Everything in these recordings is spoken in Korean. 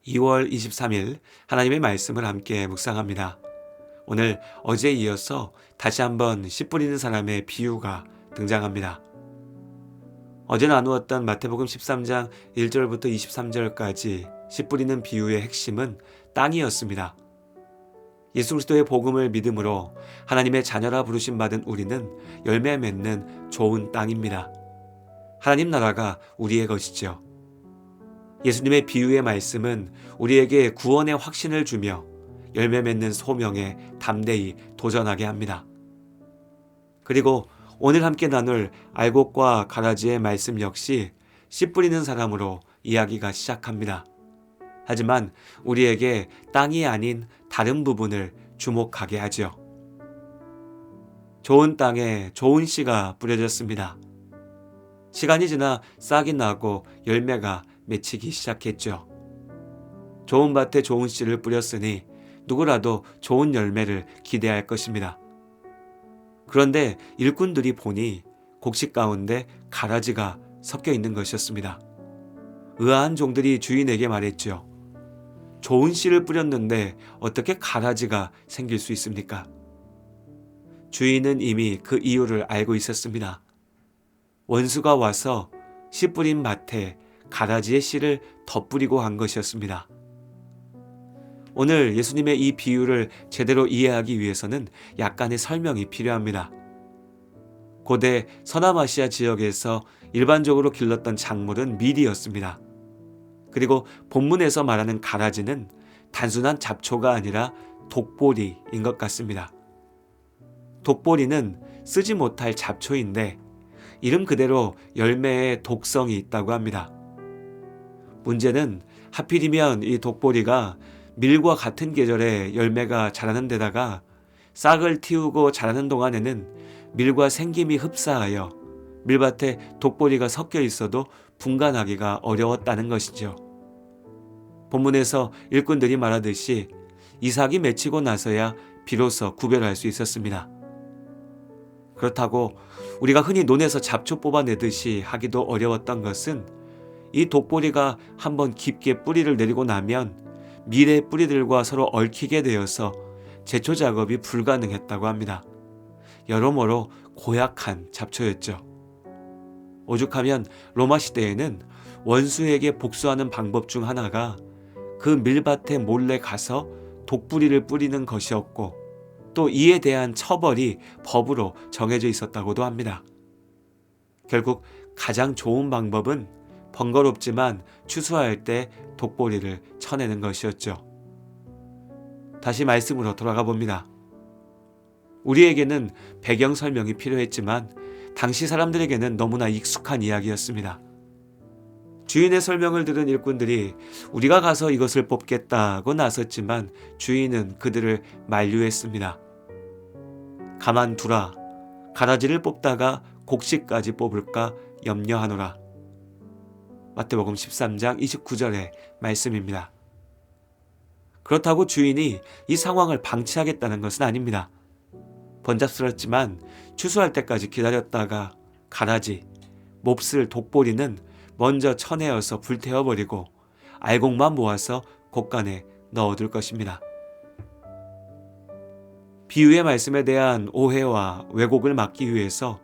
2월 23일 하나님의 말씀을 함께 묵상합니다. 오늘 어제에 이어서 다시 한번 씨 뿌리는 사람의 비유가 등장합니다. 어제 나누었던 마태복음 13장 1절부터 23절까지 씨 뿌리는 비유의 핵심은 땅이었습니다. 예수 그리스도의 복음을 믿음으로 하나님의 자녀라 부르심 받은 우리는 열매 맺는 좋은 땅입니다. 하나님 나라가 우리의 것이죠. 예수님의 비유의 말씀은 우리에게 구원의 확신을 주며 열매 맺는 소명에 담대히 도전하게 합니다. 그리고 오늘 함께 나눌 알곡과 가라지의 말씀 역시 씨 뿌리는 사람으로 이야기가 시작합니다. 하지만 우리에게 땅이 아닌 다른 부분을 주목하게 하죠. 좋은 땅에 좋은 씨가 뿌려졌습니다. 시간이 지나 싹이 나고 열매가 맺히기 시작했죠. 좋은 밭에 좋은 씨를 뿌렸으니 누구라도 좋은 열매를 기대할 것입니다. 그런데 일꾼들이 보니 곡식 가운데 가라지가 섞여 있는 것이었습니다. 의아한 종들이 주인에게 말했죠. 좋은 씨를 뿌렸는데 어떻게 가라지가 생길 수 있습니까? 주인은 이미 그 이유를 알고 있었습니다. 원수가 와서 씨 뿌린 밭에 가라지의 씨를 덧뿌리고 한 것이었습니다. 오늘 예수님의 이 비유를 제대로 이해하기 위해서는 약간의 설명이 필요합니다. 고대 서남아시아 지역에서 일반적으로 길렀던 작물은 밀이었습니다. 그리고 본문에서 말하는 가라지는 단순한 잡초가 아니라 독보리인 것 같습니다. 독보리는 쓰지 못할 잡초인데 이름 그대로 열매에 독성이 있다고 합니다. 문제는 하필이면 이 독보리가 밀과 같은 계절에 열매가 자라는 데다가 싹을 틔우고 자라는 동안에는 밀과 생김이 흡사하여 밀밭에 독보리가 섞여 있어도 분간하기가 어려웠다는 것이죠. 본문에서 일꾼들이 말하듯이 이삭이 맺히고 나서야 비로소 구별할 수 있었습니다. 그렇다고 우리가 흔히 논에서 잡초 뽑아내듯이 하기도 어려웠던 것은 이 독보리가 한번 깊게 뿌리를 내리고 나면 밀의 뿌리들과 서로 얽히게 되어서 제초 작업이 불가능했다고 합니다. 여러모로 고약한 잡초였죠. 오죽하면 로마 시대에는 원수에게 복수하는 방법 중 하나가 그 밀밭에 몰래 가서 독뿌리를 뿌리는 것이었고 또 이에 대한 처벌이 법으로 정해져 있었다고도 합니다. 결국 가장 좋은 방법은 번거롭지만 추수할 때 독보리를 쳐내는 것이었죠. 다시 말씀으로 돌아가 봅니다. 우리에게는 배경 설명이 필요했지만 당시 사람들에게는 너무나 익숙한 이야기였습니다. 주인의 설명을 들은 일꾼들이 우리가 가서 이것을 뽑겠다고 나섰지만 주인은 그들을 만류했습니다. 가만두라. 가라지를 뽑다가 곡식까지 뽑을까 염려하노라. 마태복음 13장 29절의 말씀입니다. 그렇다고 주인이 이 상황을 방치하겠다는 것은 아닙니다. 번잡스럽지만 추수할 때까지 기다렸다가 가라지, 몹쓸 독보리는 먼저 쳐내어서 불태워버리고 알곡만 모아서 곡간에 넣어둘 것입니다. 비유의 말씀에 대한 오해와 왜곡을 막기 위해서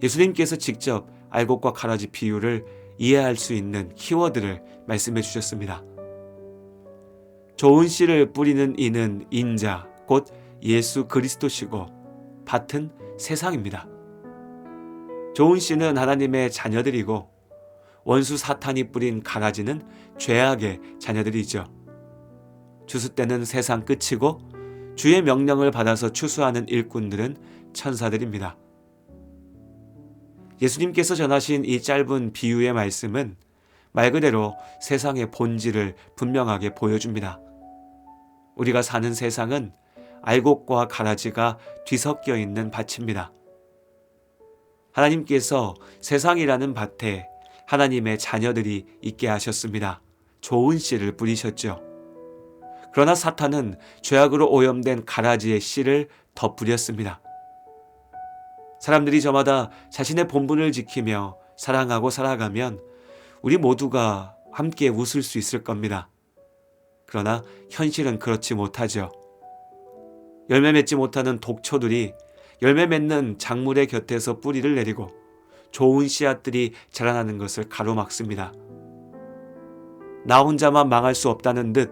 예수님께서 직접 알곡과 가라지 비유를 이해할 수 있는 키워드를 말씀해 주셨습니다. 좋은 씨를 뿌리는 이는 인자, 곧 예수 그리스도시고 밭은 세상입니다. 좋은 씨는 하나님의 자녀들이고 원수 사탄이 뿌린 가라지는 죄악의 자녀들이죠. 추수 때는 세상 끝이고 주의 명령을 받아서 추수하는 일꾼들은 천사들입니다. 예수님께서 전하신 이 짧은 비유의 말씀은 말 그대로 세상의 본질을 분명하게 보여줍니다. 우리가 사는 세상은 알곡과 가라지가 뒤섞여 있는 밭입니다. 하나님께서 세상이라는 밭에 하나님의 자녀들이 있게 하셨습니다. 좋은 씨를 뿌리셨죠. 그러나 사탄은 죄악으로 오염된 가라지의 씨를 덧뿌렸습니다. 사람들이 저마다 자신의 본분을 지키며 사랑하고 살아가면 우리 모두가 함께 웃을 수 있을 겁니다. 그러나 현실은 그렇지 못하죠. 열매 맺지 못하는 독초들이 열매 맺는 작물의 곁에서 뿌리를 내리고 좋은 씨앗들이 자라나는 것을 가로막습니다. 나 혼자만 망할 수 없다는 듯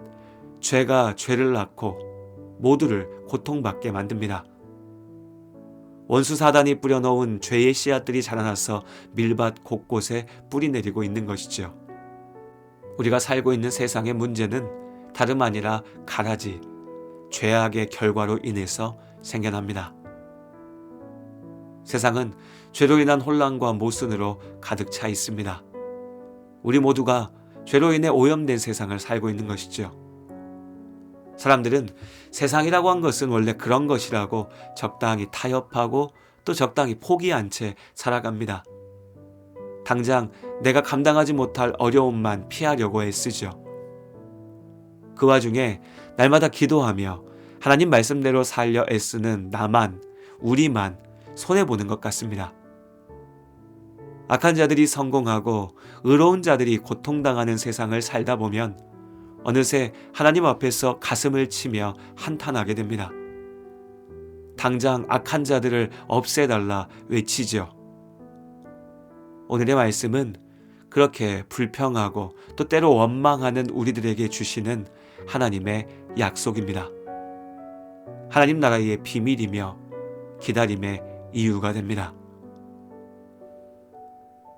죄가 죄를 낳고 모두를 고통받게 만듭니다. 원수 사단이 뿌려놓은 죄의 씨앗들이 자라나서 밀밭 곳곳에 뿌리 내리고 있는 것이죠. 우리가 살고 있는 세상의 문제는 다름 아니라 가라지, 죄악의 결과로 인해서 생겨납니다. 세상은 죄로 인한 혼란과 모순으로 가득 차 있습니다. 우리 모두가 죄로 인해 오염된 세상을 살고 있는 것이죠. 사람들은 세상이라고 한 것은 원래 그런 것이라고 적당히 타협하고 또 적당히 포기한 채 살아갑니다. 당장 내가 감당하지 못할 어려움만 피하려고 애쓰죠. 그 와중에 날마다 기도하며 하나님 말씀대로 살려 애쓰는 나만, 우리만 손해보는 것 같습니다. 악한 자들이 성공하고 의로운 자들이 고통당하는 세상을 살다 보면 어느새 하나님 앞에서 가슴을 치며 한탄하게 됩니다. 당장 악한 자들을 없애달라 외치죠. 오늘의 말씀은 그렇게 불평하고 또 때로 원망하는 우리들에게 주시는 하나님의 약속입니다. 하나님 나라의 비밀이며 기다림의 이유가 됩니다.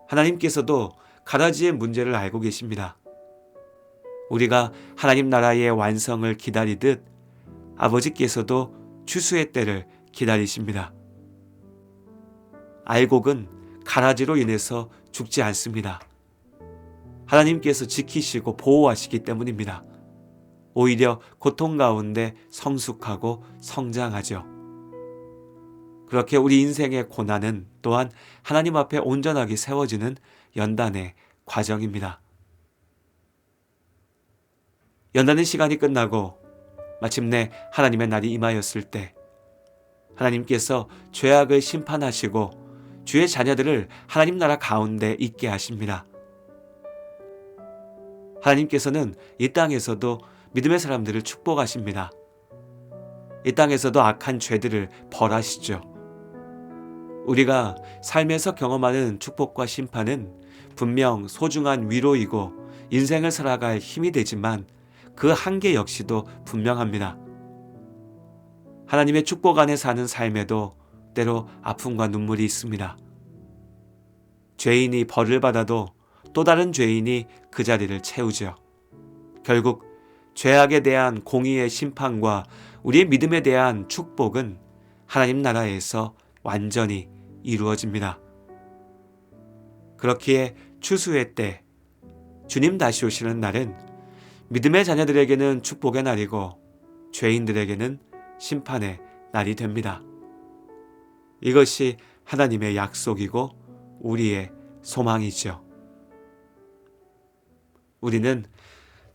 하나님께서도 가라지의 문제를 알고 계십니다. 우리가 하나님 나라의 완성을 기다리듯 아버지께서도 추수의 때를 기다리십니다. 알곡은 가라지로 인해서 죽지 않습니다. 하나님께서 지키시고 보호하시기 때문입니다. 오히려 고통 가운데 성숙하고 성장하죠. 그렇게 우리 인생의 고난은 또한 하나님 앞에 온전하게 세워지는 연단의 과정입니다. 연단의 시간이 끝나고 마침내 하나님의 날이 임하였을 때 하나님께서 죄악을 심판하시고 주의 자녀들을 하나님 나라 가운데 있게 하십니다. 하나님께서는 이 땅에서도 믿음의 사람들을 축복하십니다. 이 땅에서도 악한 죄들을 벌하시죠. 우리가 삶에서 경험하는 축복과 심판은 분명 소중한 위로이고 인생을 살아갈 힘이 되지만 그 한계 역시도 분명합니다. 하나님의 축복 안에 사는 삶에도 때로 아픔과 눈물이 있습니다. 죄인이 벌을 받아도 또 다른 죄인이 그 자리를 채우죠. 결국 죄악에 대한 공의의 심판과 우리의 믿음에 대한 축복은 하나님 나라에서 완전히 이루어집니다. 그렇기에 추수의 때, 주님 다시 오시는 날은 믿음의 자녀들에게는 축복의 날이고 죄인들에게는 심판의 날이 됩니다. 이것이 하나님의 약속이고 우리의 소망이죠. 우리는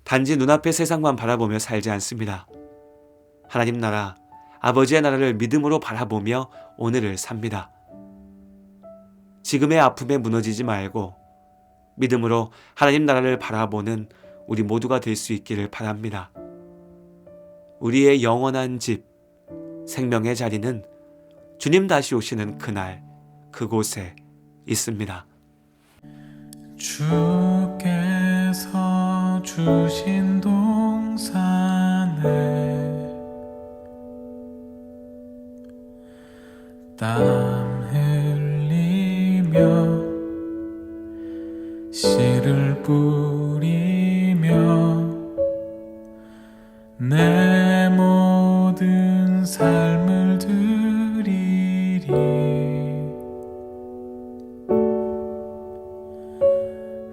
단지 눈앞의 세상만 바라보며 살지 않습니다. 하나님 나라, 아버지의 나라를 믿음으로 바라보며 오늘을 삽니다. 지금의 아픔에 무너지지 말고 믿음으로 하나님 나라를 바라보는 우리 모두가 될 수 있기를 바랍니다. 우리의 영원한 집, 생명의 자리는 주님 다시 오시는 그날, 그곳에 있습니다. 주께서 주신 동산에 땀 흘리며 씨를 뿌리며 내 모든 삶을 드리리.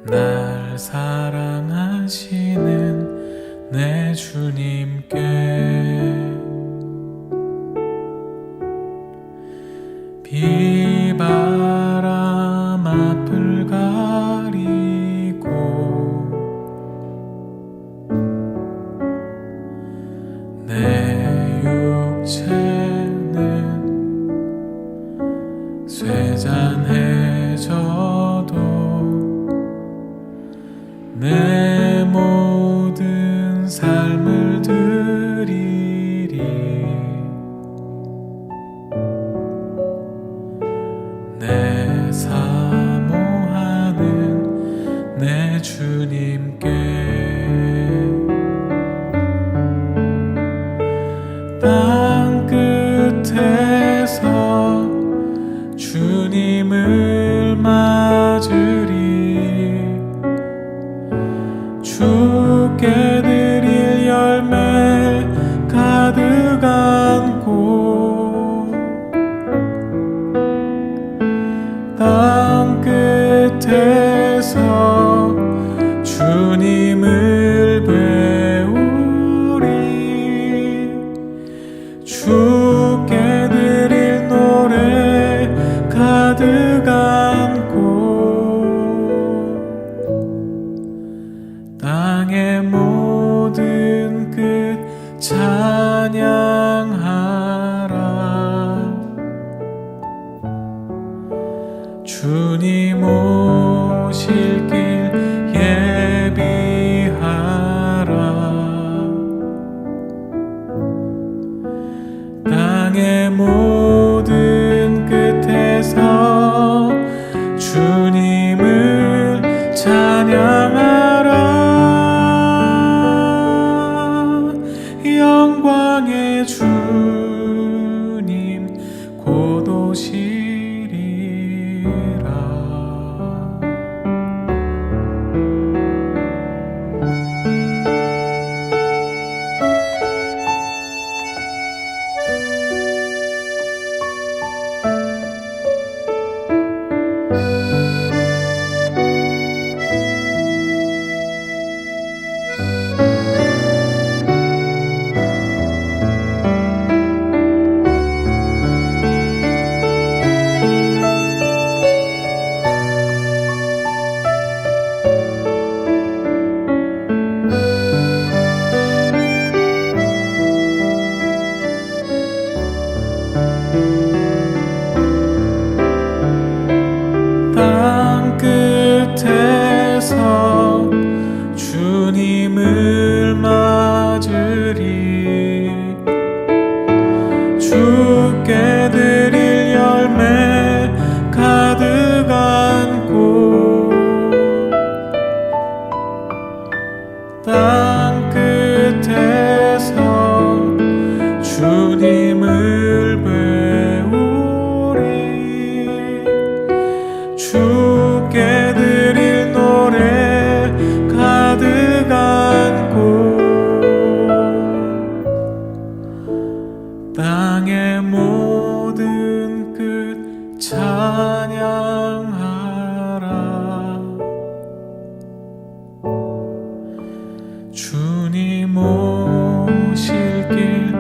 날 사랑하시는 내 주님께 비바람 앞을 가리고 내 육체는 쇠잔해져도 내 모든 삶 삶을 드리리. 내 사모하는 내 주님께 땅 끝에서 주님을 맞으리. 주께 드릴 열매 가득 안고 땅 끝에서 주님을 배우리. 주께 드릴 노래 가득 안고 땅의 모든 끝 찬양하라. 주님 오실 길 예비하라. 땅의 모든 끝에서 주님을 찬양하라. 영광의 주님 곧 오시리라. 땅 끝에서 주님을 맞으리. 주께 드릴 열매 가득 안고 땅 끝에서 주님을 배우리. 주께 드릴 노래 가득 안고 땅의 모든 끝 찬양하라. 주님 오실 길